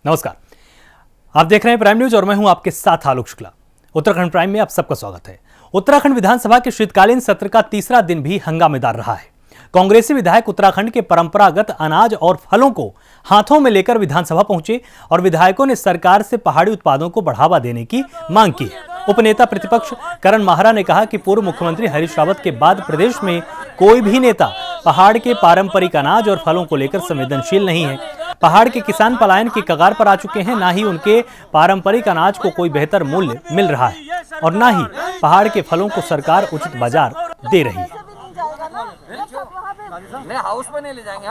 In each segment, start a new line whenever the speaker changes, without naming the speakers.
नमस्कार, आप देख रहे हैं प्राइम न्यूज और मैं हूं आपके साथ आलोक शुक्ला। उत्तराखंड प्राइम में आप सबका स्वागत है। उत्तराखंड विधानसभा के शीतकालीन सत्र का तीसरा दिन भी हंगामेदार रहा है। कांग्रेसी विधायक उत्तराखंड के परंपरागत अनाज और फलों को हाथों में लेकर विधानसभा पहुंचे और विधायकों ने सरकार से पहाड़ी उत्पादों को बढ़ावा देने की मांग की है। उपनेता प्रतिपक्ष करण माहरा ने कहा कि पूर्व मुख्यमंत्री हरीश रावत के बाद प्रदेश में कोई भी नेता पहाड़ के पारंपरिक अनाज और फलों को लेकर संवेदनशील नहीं है। पहाड़ के किसान पलायन की कगार पर आ चुके हैं, ना ही उनके पारंपरिक अनाज को कोई बेहतर मूल्य मिल रहा है और ना ही पहाड़ के फलों को सरकार उचित बाजार दे रही है।
हाउस में नहीं ले जाएंगे।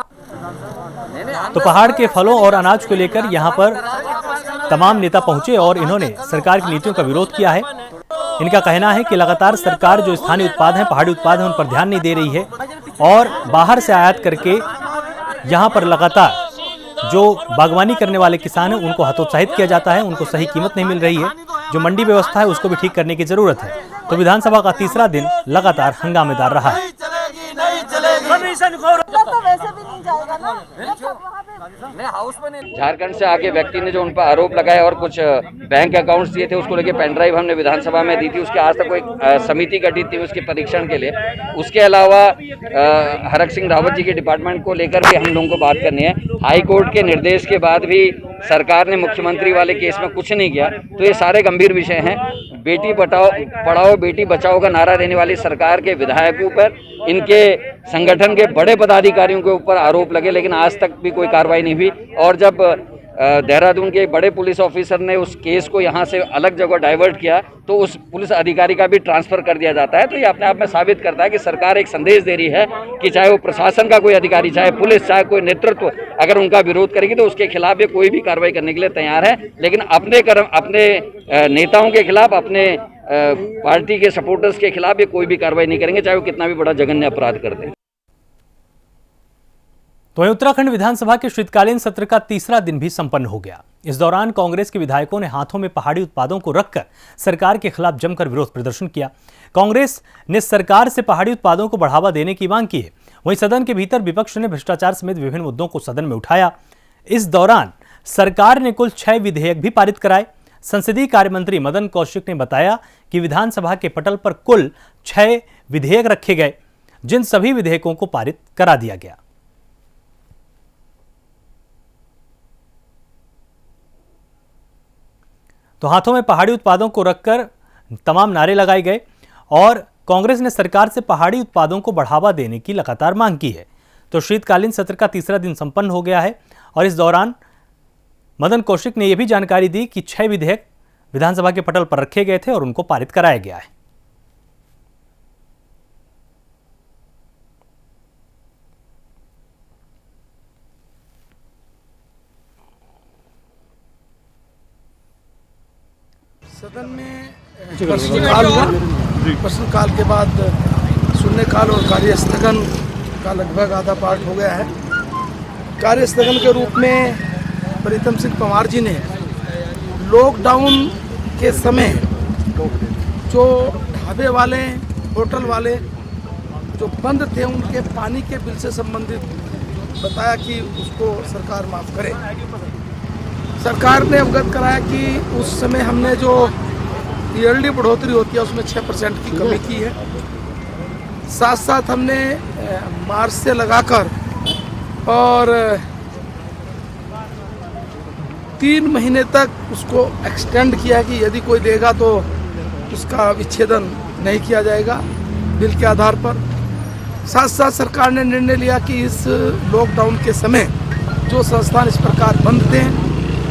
तो पहाड़ के फलों और अनाज को लेकर यहां पर तमाम नेता पहुंचे और इन्होंने सरकार की नीतियों का विरोध किया है। इनका कहना है कि लगातार सरकार जो स्थानीय उत्पाद हैं, पहाड़ी उत्पाद हैं, उन पर ध्यान नहीं दे रही है और बाहर से आयात करके यहां पर लगातार जो बागवानी करने वाले किसान हैं उनको हतोत्साहित किया जाता है, उनको सही कीमत नहीं मिल रही है। जो मंडी व्यवस्था है उसको भी ठीक करने की जरूरत है। तो विधानसभा का तीसरा दिन लगातार हंगामेदार रहा है।
झारखंड से आके व्यक्ति ने जो उन पर आरोप लगाए और कुछ बैंक अकाउंट्स दिए थे, उसको लेके पेन ड्राइव हमने विधानसभा में दी थी। उसके आज तक कोई समिति गठित थी उसके परीक्षण के लिए। उसके अलावा हरक सिंह रावत जी के डिपार्टमेंट को लेकर भी हम लोगों को बात करनी है। हाई कोर्ट के निर्देश के बाद भी सरकार ने मुख्यमंत्री वाले केस में कुछ नहीं किया, तो ये सारे गंभीर विषय हैं। बेटी पढ़ाओ बेटी बचाओ का नारा देने वाली सरकार के विधायकों पर, इनके संगठन के बड़े पदाधिकारियों के ऊपर आरोप लगे, लेकिन आज तक भी कोई कार्रवाई नहीं हुई। और जब देहरादून के बड़े पुलिस ऑफिसर ने उस केस को यहाँ से अलग जगह डाइवर्ट किया तो उस पुलिस अधिकारी का भी ट्रांसफर कर दिया जाता है। तो ये अपने आप में साबित करता है कि सरकार एक संदेश दे रही है कि चाहे वो प्रशासन का कोई अधिकारी, चाहे पुलिस, चाहे कोई नेतृत्व अगर उनका विरोध करेगी तो उसके खिलाफ ये कोई भी कार्रवाई करने के लिए तैयार है। लेकिन अपने नेताओं के खिलाफ, अपने पार्टी के सपोर्टर्स के खिलाफ ये कोई भी कार्रवाई नहीं करेंगे, चाहे वो कितना भी बड़ा जघन्य अपराध कर दें।
तो उत्तराखंड विधानसभा के शीतकालीन सत्र का तीसरा दिन भी संपन्न हो गया। इस दौरान कांग्रेस के विधायकों ने हाथों में पहाड़ी उत्पादों को रखकर सरकार के खिलाफ जमकर विरोध प्रदर्शन किया। कांग्रेस ने सरकार से पहाड़ी उत्पादों को बढ़ावा देने की मांग की है। वहीं सदन के भीतर विपक्ष ने भ्रष्टाचार समेत विभिन्न मुद्दों को सदन में उठाया। इस दौरान सरकार ने कुल 6 विधेयक भी पारित कराए। संसदीय कार्य मंत्री मदन कौशिक ने बताया कि विधानसभा के पटल पर कुल 6 विधेयक रखे गए, जिन सभी विधेयकों को पारित करा दिया गया। तो हाथों में पहाड़ी उत्पादों को रखकर तमाम नारे लगाए गए और कांग्रेस ने सरकार से पहाड़ी उत्पादों को बढ़ावा देने की लगातार मांग की है। तो शीतकालीन सत्र का तीसरा दिन संपन्न हो गया है और इस दौरान मदन कौशिक ने यह भी जानकारी दी कि 6 विधेयक विधानसभा के पटल पर रखे गए थे और उनको पारित कराया गया है।
सदन में प्रश्नकाल हुआ। प्रश्नकाल के बाद शून्यकाल और कार्य स्थगन का लगभग आधा पार्ट हो गया है। कार्य स्थगन के रूप में प्रीतम सिंह पंवार जी ने लॉकडाउन के समय जो ढाबे वाले, होटल वाले जो बंद थे, उनके पानी के बिल से संबंधित बताया कि उसको सरकार माफ़ करे। सरकार ने अवगत कराया कि उस समय हमने जो ईयरली बढ़ोतरी होती है उसमें 6% की कमी की है। साथ साथ हमने मार्च से लगाकर और 3 महीने तक उसको एक्सटेंड किया कि यदि कोई देगा तो उसका विच्छेदन नहीं किया जाएगा बिल के आधार पर। साथ साथ सरकार ने निर्णय लिया कि इस लॉकडाउन के समय जो संस्थान इस प्रकार बंद थे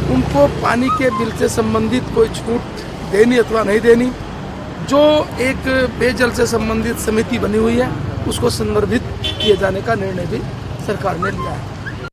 उनको पानी के बिल से संबंधित कोई छूट देनी अथवा नहीं देनी, जो एक पेयजल से संबंधित समिति बनी हुई है उसको संदर्भित किए जाने का निर्णय भी सरकार ने लिया है।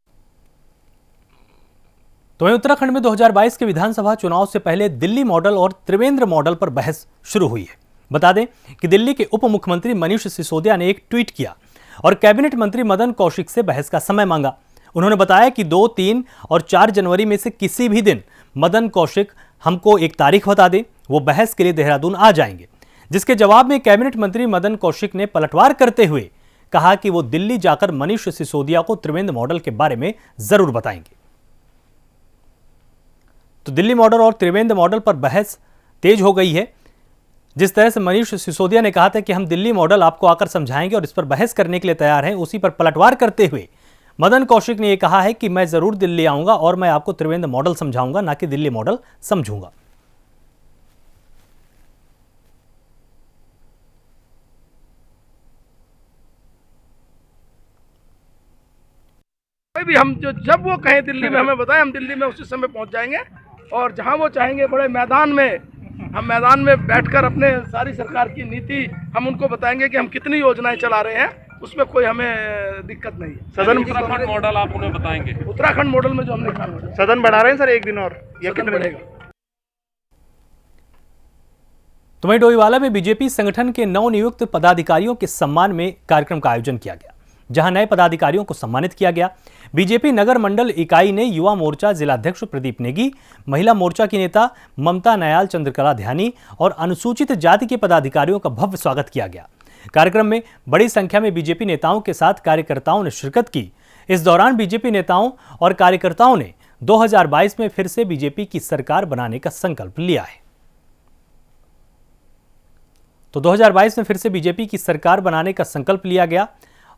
तो उत्तराखंड में 2022 के विधानसभा चुनाव से पहले दिल्ली मॉडल और त्रिवेंद्र मॉडल पर बहस शुरू हुई है। बता दें कि दिल्ली के उप मुख्यमंत्री मनीष सिसोदिया ने एक ट्वीट किया और कैबिनेट मंत्री मदन कौशिक से बहस का समय मांगा। उन्होंने बताया कि 2, 3 और 4 जनवरी में से किसी भी दिन मदन कौशिक हमको एक तारीख बता दें, वो बहस के लिए देहरादून आ जाएंगे। जिसके जवाब में कैबिनेट मंत्री मदन कौशिक ने पलटवार करते हुए कहा कि वो दिल्ली जाकर मनीष सिसोदिया को त्रिवेंद्र मॉडल के बारे में जरूर बताएंगे। तो दिल्ली मॉडल और त्रिवेंद्र मॉडल पर बहस तेज हो गई है। जिस तरह से मनीष सिसोदिया ने कहा था कि हम दिल्ली मॉडल आपको आकर समझाएंगे और इस पर बहस करने के लिए तैयार हैं, उसी पर पलटवार करते हुए मदन कौशिक ने यह कहा है कि मैं जरूर दिल्ली आऊंगा और मैं आपको त्रिवेंद्र मॉडल समझाऊंगा, ना कि दिल्ली मॉडल समझूंगा।
कोई भी हम जब वो कहें दिल्ली में हमें बताएं, हम दिल्ली में उसी समय पहुंच जाएंगे और जहां वो चाहेंगे बड़े मैदान में, हम मैदान में बैठकर अपने सारी सरकार की नीति हम उनको बताएंगे कि हम कितनी योजनाएं चला रहे हैं, उसमें कोई हमें दिक्कत नहीं है।
सदन उत्तराखंड मॉडल आप उन्हें बताएंगे?
उत्तराखंड मॉडल में जो हमने कहा
सदन बढ़ा रहे हैं सर एक दिन और, या
सदन
कितने
बढ़ेगा?
तो वहीं डोईवाला में बीजेपी संगठन के नवनियुक्त पदाधिकारियों के सम्मान में कार्यक्रम का आयोजन किया गया, जहां नए पदाधिकारियों को सम्मानित किया गया। बीजेपी नगर मंडल इकाई ने युवा मोर्चा जिलाध्यक्ष प्रदीप नेगी, महिला मोर्चा की नेता ममता नयाल, चंद्रकला ध्यानी और अनुसूचित जाति के पदाधिकारियों का भव्य स्वागत किया गया। कार्यक्रम में बड़ी संख्या में बीजेपी नेताओं के साथ कार्यकर्ताओं ने शिरकत की। इस दौरान बीजेपी नेताओं और कार्यकर्ताओं ने 2022 में फिर से बीजेपी की सरकार बनाने का संकल्प लिया है। तो 2022 में फिर से बीजेपी की सरकार बनाने का संकल्प लिया गया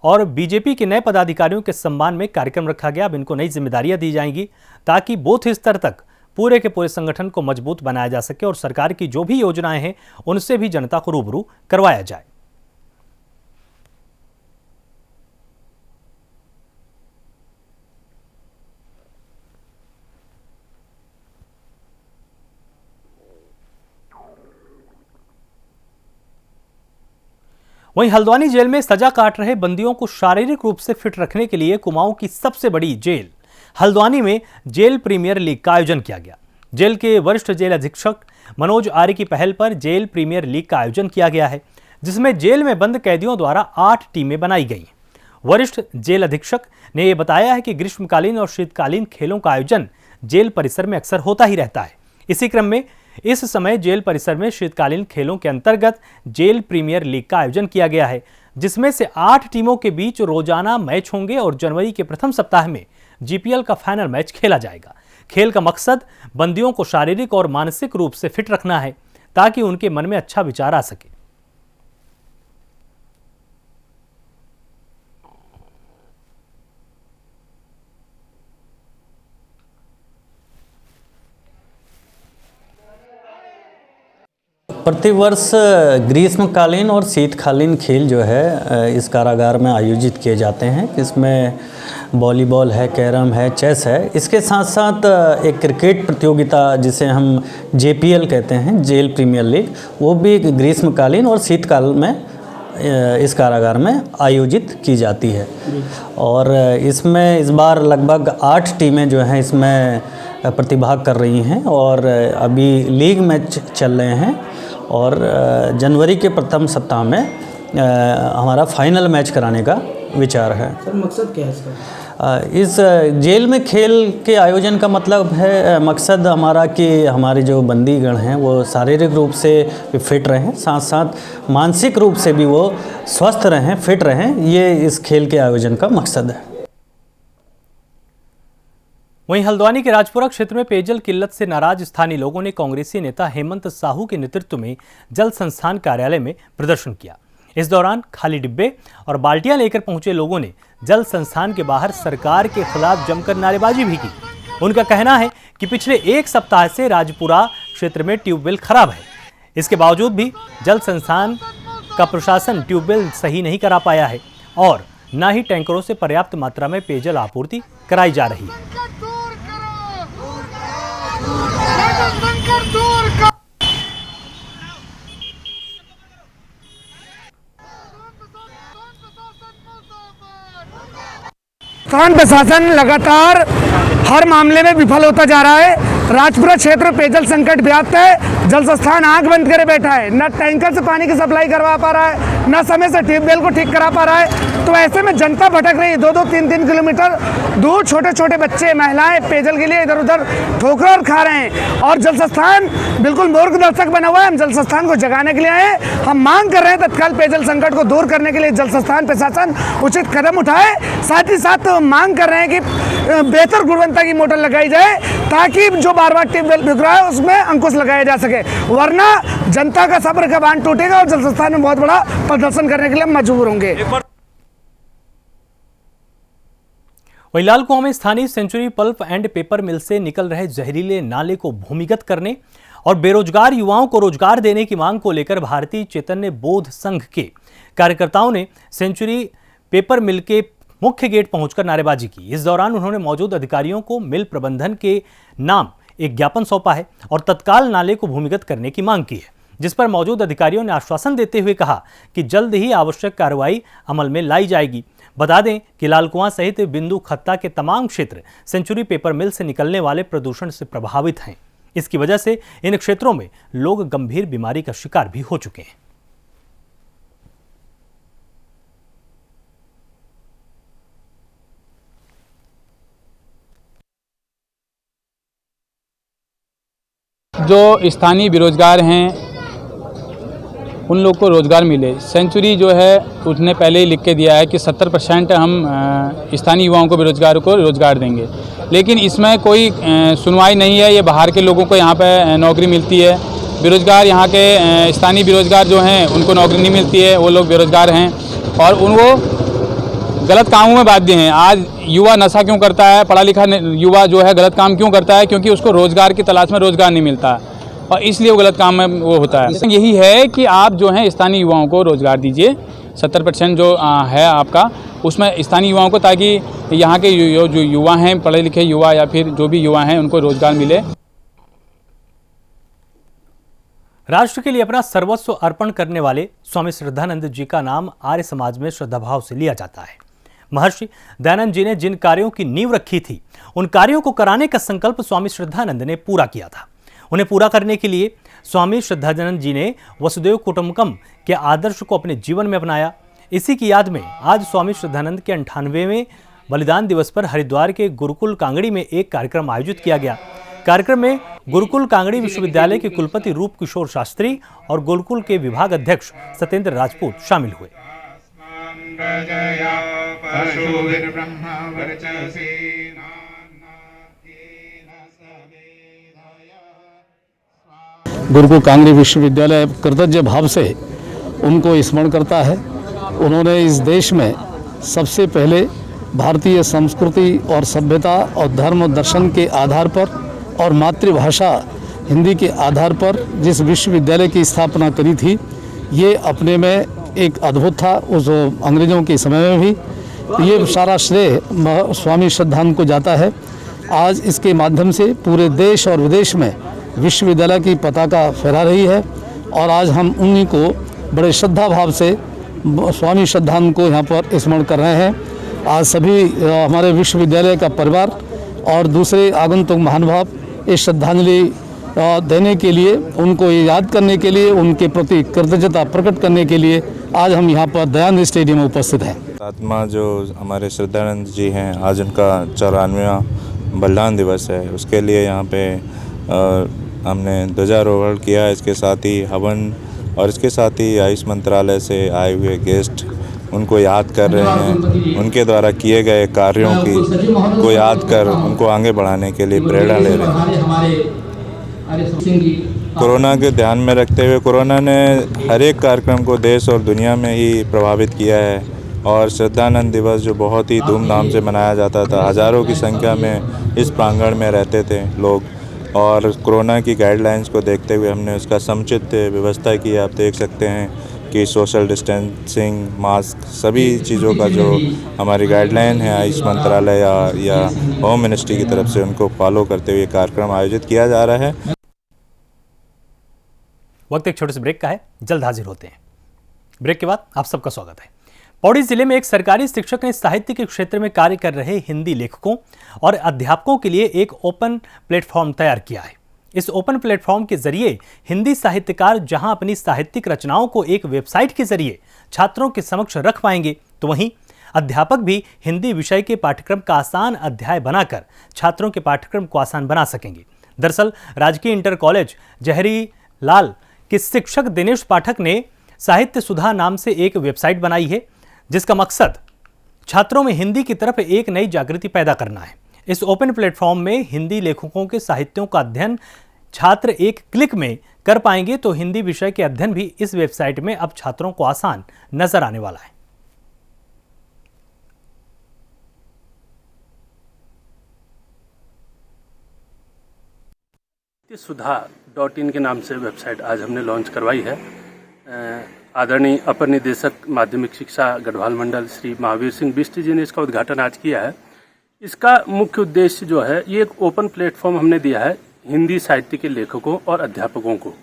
और बीजेपी के नए पदाधिकारियों के सम्मान में कार्यक्रम रखा गया। अब इनको नई जिम्मेदारियां दी जाएंगी ताकि बूथ स्तर तक पूरे के पूरे संगठन को मजबूत बनाया जा सके और सरकार की जो भी योजनाएं हैं उनसे भी जनता को रूबरू करवाया जाए। वहीं हल्द्वानी जेल में सजा काट रहे बंदियों को शारीरिक रूप से फिट रखने के लिए कुमाऊं की सबसे बड़ी जेल हल्द्वानी में जेल प्रीमियर लीग का आयोजन किया गया। जेल के वरिष्ठ जेल अधीक्षक मनोज आर्य की पहल पर जेल प्रीमियर लीग का आयोजन किया गया है, जिसमें जेल में बंद कैदियों द्वारा 8 टीमें बनाई गई। वरिष्ठ जेल अधीक्षक ने यह बताया है कि ग्रीष्मकालीन और शीतकालीन खेलों का आयोजन जेल परिसर में अक्सर होता ही रहता है। इसी क्रम में इस समय जेल परिसर में शीतकालीन खेलों के अंतर्गत जेल प्रीमियर लीग का आयोजन किया गया है, जिसमें से 8 टीमों के बीच रोजाना मैच होंगे और जनवरी के प्रथम सप्ताह में जीपीएल का फाइनल मैच खेला जाएगा। खेल का मकसद बंदियों को शारीरिक और मानसिक रूप से फिट रखना है ताकि उनके मन में अच्छा विचार आ सके।
प्रतिवर्ष ग्रीष्मकालीन और शीतकालीन खेल जो है इस कारागार में आयोजित किए जाते हैं। इसमें वॉलीबॉल है, कैरम है, चेस है। इसके साथ साथ एक क्रिकेट प्रतियोगिता जिसे हम जेपीएल कहते हैं, जेल प्रीमियर लीग, वो भी ग्रीष्मकालीन और शीतकाल में इस कारागार में आयोजित की जाती है। और इसमें इस बार लगभग 8 टीमें जो हैं इसमें प्रतिभाग कर रही हैं और अभी लीग मैच चल रहे हैं और जनवरी के प्रथम सप्ताह में हमारा फाइनल मैच कराने का विचार है।
सर मकसद क्या है इसका?
इस जेल में खेल के आयोजन का मतलब है, मकसद हमारा कि हमारे जो बंदीगण हैं वो शारीरिक रूप से भी फिट रहें, साथ साथ मानसिक रूप से भी वो स्वस्थ रहें, फिट रहें। ये इस खेल के आयोजन का मकसद है।
वहीं हल्द्वानी के राजपुरा क्षेत्र में पेयजल किल्लत से नाराज स्थानीय लोगों ने कांग्रेसी नेता हेमंत साहू के नेतृत्व में जल संस्थान कार्यालय में प्रदर्शन किया। इस दौरान खाली डिब्बे और बाल्टियां लेकर पहुंचे लोगों ने जल संस्थान के बाहर सरकार के खिलाफ जमकर नारेबाजी भी की। उनका कहना है कि पिछले 1 सप्ताह से राजपुरा क्षेत्र में ट्यूबवेल खराब है। इसके बावजूद भी जल संस्थान का प्रशासन ट्यूबवेल सही नहीं करा पाया है और न ही टैंकरों से पर्याप्त मात्रा में पेयजल आपूर्ति कराई जा रही है।
स्थान प्रशासन लगातार हर मामले में विफल होता जा रहा है। राजपुरा क्षेत्र पेयजल संकट व्याप्त है। जल संस्थान आंख बंद करे बैठा है, न टैंकर से पानी की सप्लाई करवा पा रहा है, न समय से ट्यूबवेल को ठीक करा पा रहा है। तो ऐसे में जनता भटक रही है। 2-2, 3-3 किलोमीटर दूर छोटे छोटे बच्चे, महिलाएं पेयजल के लिए इधर उधर ठोकर खा रहे हैं और जल संस्थान बिल्कुल मार्गदर्शक बना हुआ है। हम जल संस्थान को जगाने के लिए आए। हम मांग कर रहे हैं तत्काल पेयजल संकट को दूर करने के लिए जल संस्थान प्रशासन उचित कदम उठाए। साथ ही साथ मांग कर रहे हैं कि बेहतर गुणवत्ता की मोटर लगाई जाए ताकि जो बार बार ट्यूबवेल बिक रहा है उसमें अंकुश लगाया जा सके, वरना जनता का सब्र का बांध टूटेगा और जल संस्थान में बहुत बड़ा प्रदर्शन करने के लिए मजबूर होंगे।
वहीं लाल कुआं में स्थानीय सेंचुरी पल्प एंड पेपर मिल से निकल रहे जहरीले नाले को भूमिगत करने और बेरोजगार युवाओं को रोजगार देने की मांग को लेकर भारतीय चैतन्य बौद्ध संघ के कार्यकर्ताओं ने सेंचुरी पेपर मिल के मुख्य गेट पहुंचकर नारेबाजी की। इस दौरान उन्होंने मौजूद अधिकारियों को मिल प्रबंधन के नाम एक ज्ञापन सौंपा है और तत्काल नाले को भूमिगत करने की मांग की है, जिस पर मौजूद अधिकारियों ने आश्वासन देते हुए कहा कि जल्द ही आवश्यक कार्रवाई अमल में लाई जाएगी। बता दें कि लाल कुआं सहित बिंदु खत्ता के तमाम क्षेत्र सेंचुरी पेपर मिल से निकलने वाले प्रदूषण से प्रभावित हैं। इसकी वजह से इन क्षेत्रों में लोग गंभीर बीमारी का शिकार भी हो चुके हैं।
जो स्थानीय बेरोजगार हैं उन लोग को रोज़गार मिले। सेंचुरी जो है उसने पहले ही लिख के दिया है कि 70% हम स्थानीय युवाओं को बेरोजगारों को रोज़गार देंगे, लेकिन इसमें कोई सुनवाई नहीं है। ये बाहर के लोगों को यहाँ पे नौकरी मिलती है, बेरोजगार यहाँ के स्थानीय बेरोजगार जो हैं उनको नौकरी नहीं मिलती है, वो लोग बेरोजगार हैं और उनको गलत कामों में बाध्य हैं। आज युवा नशा क्यों करता है, पढ़ा लिखा युवा जो है गलत काम क्यों करता है? क्योंकि उसको रोज़गार की तलाश में रोज़गार नहीं मिलता और इसलिए वो गलत काम में वो होता है। यही है कि आप जो हैं स्थानीय युवाओं को रोज़गार दीजिए, 70% जो है आपका उसमें स्थानीय युवाओं को, ताकि यहाँ के जो युवा हैं, पढ़े लिखे युवा या फिर जो भी युवा हैं, उनको रोज़गार मिले।
राष्ट्र के लिए अपना सर्वस्व अर्पण करने वाले स्वामी श्रद्धानंद जी का नाम आर्य समाज में श्रद्धाभाव से लिया जाता है। महर्षि दयानंद जी ने जिन कार्यों की नींव रखी थी, उन कार्यों को कराने का संकल्प स्वामी श्रद्धानंद ने पूरा किया था। उन्हें पूरा करने के लिए स्वामी श्रद्धानंद जी ने वसुदेव कुटुंबकम के आदर्श को अपने जीवन में अपनाया। इसी की याद में आज स्वामी श्रद्धानंद के 98वें बलिदान दिवस पर हरिद्वार के गुरुकुल कांगड़ी में एक कार्यक्रम आयोजित किया गया। कार्यक्रम में गुरुकुल कांगड़ी विश्वविद्यालय के कुलपति रूप किशोर शास्त्री और गुरुकुल के विभाग अध्यक्ष सत्येंद्र राजपूत शामिल हुए।
गुरुकुल कांगड़ी विश्वविद्यालय कृतज्ञ भाव से उनको स्मरण करता है। उन्होंने इस देश में सबसे पहले भारतीय संस्कृति और सभ्यता और धर्म और दर्शन के आधार पर और मातृभाषा हिंदी के आधार पर जिस विश्वविद्यालय की स्थापना करी थी, ये अपने में एक अद्भुत था उस अंग्रेज़ों के समय में भी। ये सारा श्रेय स्वामी श्रद्धानंद को जाता है। आज इसके माध्यम से पूरे देश और विदेश में विश्वविद्यालय की पताका फहरा रही है और आज हम उन्हीं को बड़े श्रद्धा भाव से स्वामी श्रद्धानंद को यहाँ पर स्मरण कर रहे हैं। आज सभी हमारे विश्वविद्यालय का परिवार और दूसरे आगंतुक महानुभाव इस श्रद्धांजलि देने के लिए, उनको याद करने के लिए, उनके प्रति कृतज्ञता प्रकट करने के लिए आज हम यहाँ पर दयानंद स्टेडियम में उपस्थित हैं।
आत्मा जो हमारे श्रद्धानंद जी हैं, आज उनका 94वां बलिदान दिवस है। उसके लिए यहाँ पे हमने ध्वजारोहण किया। इसके साथ ही हवन और इसके साथ ही आयुष मंत्रालय से आए हुए गेस्ट उनको याद कर रहे हैं। उनके द्वारा किए गए कार्यों को याद कर उनको आगे बढ़ाने के लिए प्रेरणा ले रहे हैं। कोरोना के ध्यान में रखते हुए कोरोना ने हर एक कार्यक्रम को देश और दुनिया में ही प्रभावित किया है और श्रद्धानंद दिवस जो बहुत ही धूमधाम से मनाया जाता था, हज़ारों की संख्या में इस प्रांगण में रहते थे लोग और कोरोना की गाइडलाइंस को देखते हुए हमने उसका समुचित व्यवस्था की। आप देख सकते हैं कि सोशल डिस्टेंसिंग, मास्क, सभी चीज़ों का जो हमारी गाइडलाइन है आयुष मंत्रालय या होम मिनिस्ट्री की तरफ से उनको फॉलो करते हुए कार्यक्रम आयोजित किया जा रहा है।
वक्त एक छोटे से ब्रेक का है, जल्द हाजिर होते हैं। ब्रेक के बाद आप सबका स्वागत है। पौड़ी जिले में एक सरकारी शिक्षक ने साहित्य के क्षेत्र में कार्य कर रहे हिंदी लेखकों और अध्यापकों के लिए एक ओपन प्लेटफॉर्म तैयार किया है। इस ओपन प्लेटफॉर्म के जरिए हिंदी साहित्यकार जहां अपनी साहित्यिक रचनाओं को एक वेबसाइट के जरिए छात्रों के समक्ष रख पाएंगे, तो वहीं अध्यापक भी हिंदी विषय के पाठ्यक्रम का आसान अध्याय बनाकर छात्रों के पाठ्यक्रम को आसान बना सकेंगे। दरअसल राजकीय इंटर कॉलेज जहरी लाल के शिक्षक दिनेश पाठक ने साहित्य सुधा नाम से एक वेबसाइट बनाई है, जिसका मकसद छात्रों में हिंदी की तरफ एक नई जागृति पैदा करना है। इस ओपन प्लेटफॉर्म में हिंदी लेखकों के साहित्यों का अध्ययन छात्र एक क्लिक में कर पाएंगे, तो हिंदी विषय के अध्ययन भी इस वेबसाइट में अब छात्रों को आसान नजर आने वाला है।
सुधा.in के नाम से वेबसाइट आज हमने लॉन्च करवाई है। आदरणीय अपर निदेशक माध्यमिक शिक्षा गढ़वाल मंडल श्री महावीर सिंह बिष्ट जी ने इसका उद्घाटन आज किया है। इसका मुख्य उद्देश्य जो है, ये एक ओपन प्लेटफॉर्म हमने दिया है हिंदी साहित्य के लेखकों और अध्यापकों को।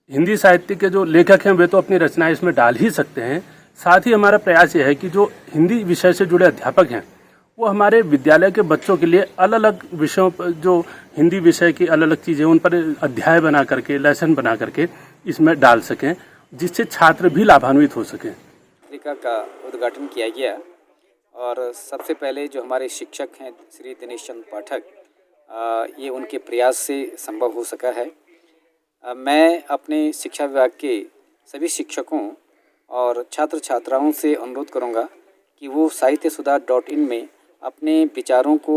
हिंदी साहित्य के जो लेखक हैं वे तो अपनी रचनाएं इसमें डाल ही सकते हैं, साथ ही हमारा प्रयास ये है कि जो हिंदी विषय से जुड़े अध्यापक हैं वो हमारे विद्यालय के बच्चों के लिए अलग अलग विषयों पर, जो हिंदी विषय की अलग अलग चीज़ें उन पर अध्याय बना करके, लेसन बना करके इसमें डाल सकें, जिससे छात्र भी लाभान्वित हो सकें।
पत्रिका का उद्घाटन किया गया और सबसे पहले जो हमारे शिक्षक हैं श्री दिनेश चंद्र पाठक, ये उनके प्रयास से संभव हो सका है। मैं अपने शिक्षा विभाग के सभी शिक्षकों और छात्र छात्राओं से अनुरोध करूंगा कि वो साहित्यसुधा.in में अपने विचारों को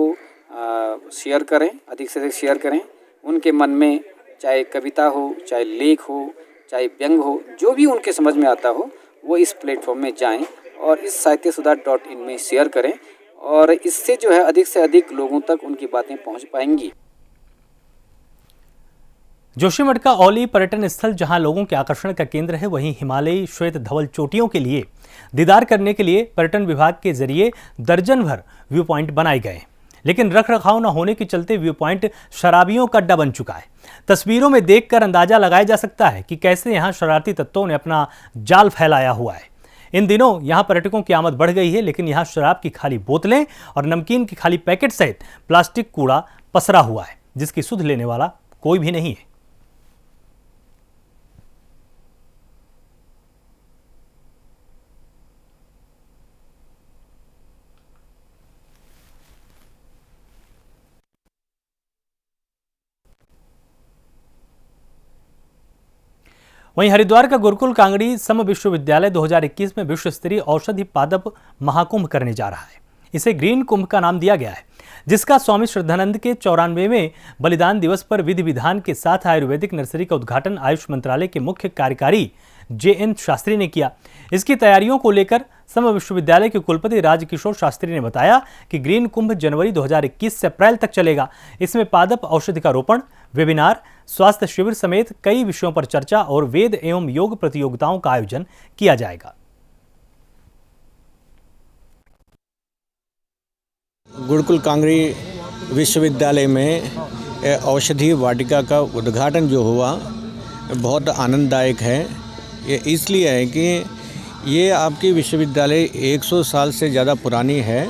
शेयर करें, अधिक से अधिक शेयर करें। उनके मन में चाहे कविता हो, चाहे लेख हो, चाहे व्यंग हो, जो भी उनके समझ में आता हो वो इस प्लेटफॉर्म में जाएं और इस साहित्यसुधा.in में शेयर करें, और इससे जो है अधिक से अधिक लोगों तक उनकी बातें पहुंच पाएंगी।
जोशीमठ का औली पर्यटन स्थल जहां लोगों के आकर्षण का केंद्र है, वहीं हिमालयी श्वेत धवल चोटियों के लिए दीदार करने के लिए पर्यटन विभाग के जरिए दर्जन भर व्यू पॉइंट बनाए गए, लेकिन रख रखाव न होने के चलते व्यू पॉइंट शराबियों का अड्डा बन चुका है। तस्वीरों में देखकर अंदाजा लगाया जा सकता है कि कैसे यहां शरारती तत्वों ने अपना जाल फैलाया हुआ है। इन दिनों यहां पर्यटकों की आमद बढ़ गई है, लेकिन यहां शराब की खाली बोतलें और नमकीन की खाली पैकेट सहित प्लास्टिक कूड़ा पसरा हुआ है, जिसकी सुध लेने वाला कोई भी नहीं है। वहीं हरिद्वार का गुरुकुल कांगड़ी सम विश्वविद्यालय 2021 में विश्व स्तरीय औषधि पादप महाकुंभ करने जा रहा है। इसे ग्रीन कुंभ का नाम दिया गया है, जिसका स्वामी श्रद्धानंद के 94वें बलिदान दिवस पर विधि विधान के साथ आयुर्वेदिक नर्सरी का उद्घाटन आयुष मंत्रालय के मुख्य कार्यकारी JN शास्त्री ने किया। इसकी तैयारियों को लेकर सम विश्वविद्यालय के कुलपति राजकिशोर शास्त्री ने बताया कि ग्रीन कुंभ जनवरी 2021 से अप्रैल तक चलेगा। इसमें पादप औषधि का रोपण, वेबिनार, स्वास्थ्य शिविर समेत कई विषयों पर चर्चा और वेद एवं योग प्रतियोगिताओं का आयोजन किया जाएगा।
गुरुकुल कांगड़ी विश्वविद्यालय में औषधि वाटिका का उद्घाटन जो हुआ बहुत आनंददायक है। ये इसलिए है कि ये आपकी विश्वविद्यालय 100 साल से ज़्यादा पुरानी है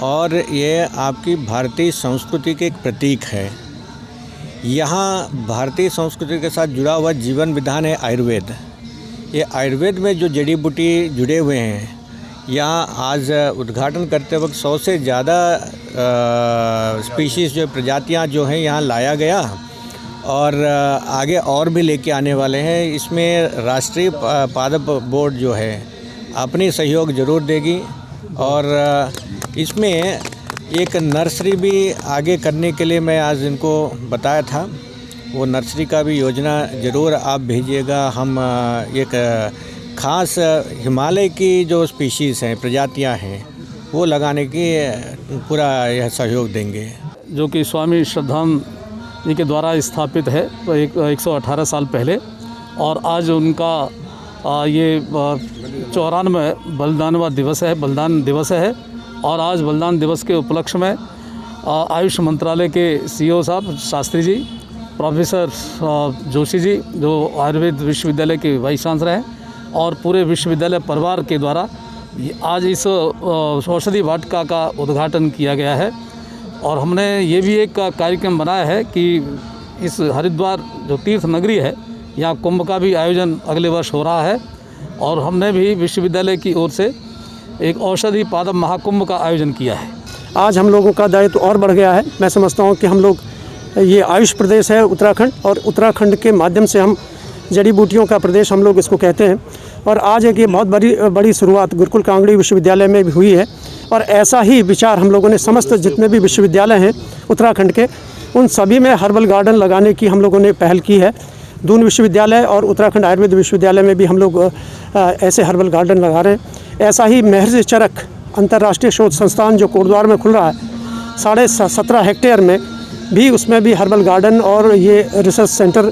और ये आपकी भारतीय संस्कृति के एक प्रतीक है। यहाँ भारतीय संस्कृति के साथ जुड़ा हुआ जीवन विधान है आयुर्वेद। ये आयुर्वेद में जो जड़ी बूटी जुड़े हुए हैं, यहाँ आज उद्घाटन करते वक्त 100 से ज़्यादा स्पीशीज़ जो प्रजातियाँ जो हैं यहाँ लाया गया और आगे और भी लेके आने वाले हैं। इसमें राष्ट्रीय पादप बोर्ड जो है अपनी सहयोग ज़रूर देगी और इसमें एक नर्सरी भी आगे करने के लिए मैं आज इनको बताया था। वो नर्सरी का भी योजना ज़रूर आप भेजिएगा। हम एक ख़ास हिमालय की जो स्पीशीज़ हैं, प्रजातियां हैं, वो लगाने की पूरा यह सहयोग देंगे।
जो कि स्वामी श्रद्धानंद जी के द्वारा स्थापित है तो 118 साल पहले, और आज उनका ये 94वां बलिदान दिवस है। और आज बलिदान दिवस के उपलक्ष्य में आयुष मंत्रालय के CEO साहब शास्त्री जी, प्रोफेसर जोशी जी जो आयुर्वेद विश्वविद्यालय के वाइस चांसलर हैं, और पूरे विश्वविद्यालय परिवार के द्वारा आज इस औषधि वाटिका का उद्घाटन किया गया है। और हमने ये भी एक कार्यक्रम बनाया है कि इस हरिद्वार जो तीर्थ नगरी है, यहाँ कुंभ का भी आयोजन अगले वर्ष हो रहा है, और हमने भी विश्वविद्यालय की ओर से एक औषधि पादप महाकुंभ का आयोजन किया है।
आज हम लोगों का दायित्व और बढ़ गया है। मैं समझता हूँ कि हम लोग, ये आयुष प्रदेश है उत्तराखंड, और उत्तराखंड के माध्यम से हम जड़ी बूटियों का प्रदेश हम लोग इसको कहते हैं। और आज एक ये बहुत बड़ी शुरुआत गुरुकुल कांगड़ी विश्वविद्यालय में भी हुई है।
और ऐसा ही विचार हम लोगों ने समस्त जितने भी विश्वविद्यालय हैं उत्तराखंड के, उन सभी में हर्बल गार्डन लगाने की हम लोगों ने पहल की है। दून विश्वविद्यालय और उत्तराखंड आयुर्वेद विश्वविद्यालय में भी हम लोग ऐसे हर्बल गार्डन लगा रहे हैं। ऐसा ही महर्षि चरक अंतर्राष्ट्रीय शोध संस्थान जो कोटद्वार में खुल रहा है 17.5 हेक्टेयर में भी, उसमें भी हर्बल गार्डन और ये रिसर्च सेंटर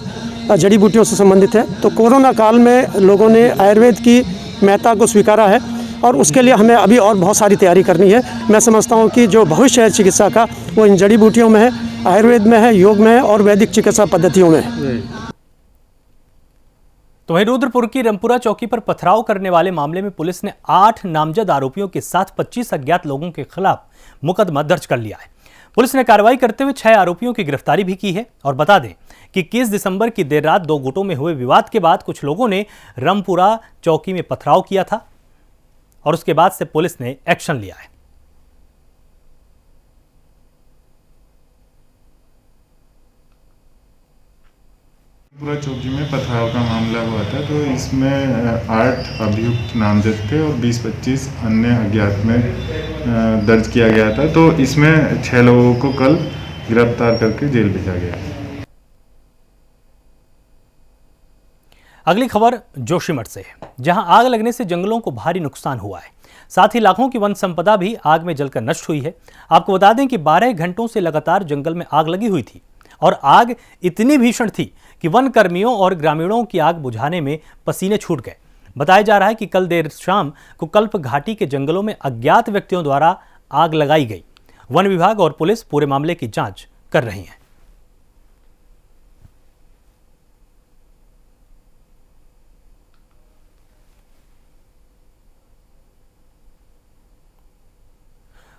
जड़ी बूटियों से संबंधित है। तो कोरोना काल में लोगों ने आयुर्वेद की महत्ता को स्वीकारा है और उसके लिए हमें अभी और बहुत सारी तैयारी करनी है। मैं समझता हूँ कि जो भविष्य है चिकित्सा का वो इन जड़ी बूटियों में है, आयुर्वेद में है, योग में है और वैदिक चिकित्सा पद्धतियों में है।
तो वहीं रुद्रपुर की रमपुरा चौकी पर पथराव करने वाले मामले में पुलिस ने 8 नामजद आरोपियों के साथ 25 अज्ञात लोगों के खिलाफ मुकदमा दर्ज कर लिया है। पुलिस ने कार्रवाई करते हुए 6 आरोपियों की गिरफ्तारी भी की है। और बता दें कि 21 दिसंबर की देर रात 2 गुटों में हुए विवाद के बाद कुछ लोगों ने रमपुरा चौकी में पथराव किया था और उसके बाद से पुलिस ने एक्शन लिया है।
पूरा चौकी में पथराव का मामला हुआ था, तो इसमें 8 अभियुक्त नामजद थे और 20-25 अन्य अज्ञात में दर्ज किया गया था। तो इसमें 6 लोगों को कल गिरफ्तार करके जेल भेजा गया।
अगली खबर जोशीमठ से है, जहां आग लगने से जंगलों को भारी नुकसान हुआ है। साथ ही लाखों की वन संपदा भी आग में जलकर नष्ट हुई है। आपको बता दें कि 12 घंटों से लगातार जंगल में आग लगी हुई थी और आग इतनी भीषण थी कि वन कर्मियों और ग्रामीणों की आग बुझाने में पसीने छूट गए। बताया जा रहा है कि कल देर शाम को कल्प घाटी के जंगलों में अज्ञात व्यक्तियों द्वारा आग लगाई गई। वन विभाग और पुलिस पूरे मामले की जांच कर रही है।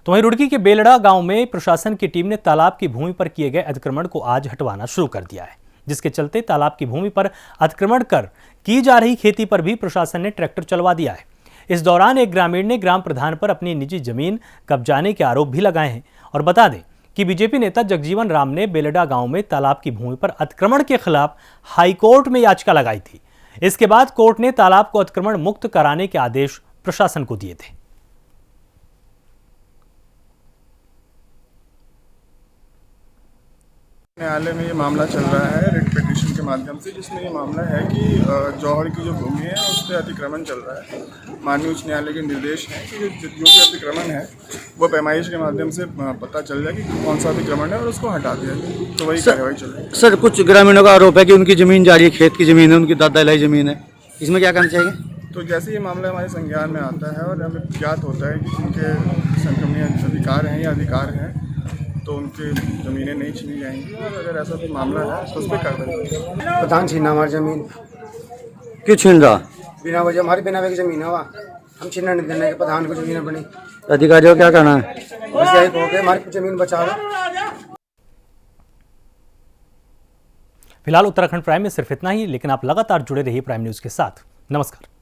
तो वहीं रुड़की के बेलड़ा गांव में प्रशासन की टीम ने तालाब की भूमि पर किए गए अतिक्रमण को आज हटवाना शुरू कर दिया है, जिसके चलते तालाब की भूमि पर अतिक्रमण कर की जा रही खेती पर भी प्रशासन ने ट्रैक्टर चलवा दिया है। इस दौरान एक ग्रामीण ने ग्राम प्रधान पर अपनी निजी जमीन कब्जाने के आरोप भी लगाए हैं। और बता दें कि बीजेपी नेता जगजीवन राम ने बेलड़ा गांव में तालाब की भूमि पर अतिक्रमण के खिलाफ हाईकोर्ट में याचिका लगाई थी। इसके बाद कोर्ट ने तालाब को अतिक्रमण मुक्त कराने के आदेश प्रशासन को दिए थे।
न्यायालय में ये मामला चल रहा है रिट पिटीशन के माध्यम से, जिसमें ये मामला है कि जौहर की जो भूमि है उस पर अतिक्रमण चल रहा है। माननीय उच्च न्यायालय के निर्देश हैं कि जो भी अतिक्रमण है वो पैमाइश के माध्यम से पता चल जाए कि कौन सा अतिक्रमण है और उसको हटा दिया जाए। तो वही कार्रवाई चल रही है।
सर, कुछ ग्रामीणों का आरोप है कि उनकी जमीन जा रही है, खेत की जमीन है, उनकी दादा लाई जमीन है, इसमें क्या करना चाहिए?
तो जैसे ये मामला हमारे संज्ञान में आता है और हमें ज्ञात होता है कि जिनके संक्रमणीय अधिकार हैं या अधिकार हैं तो उनकी ज़मीनें नहीं छीनी जाएंगी, और अगर ऐसा कोई मामला है तो उस पर कार्रवाई।
प्रधान छीना हमारी ज़मीन,
क्यों छीन रहा?
बिना वजह हमारी बिना वजह ज़मीन है, हम छीनने नहीं देने के प्रधान को ज़मीन बनी।
अधिकारियों को क्या करना है?
बस यही कहो कि हमारी ज़मीन बचा लो।
फिलहाल उत्तराखंड प्राइम में सिर्फ इतना ही, लेकिन आप लगातार जुड़े रहिए प्राइम न्यूज़ के साथ। नमस्कार।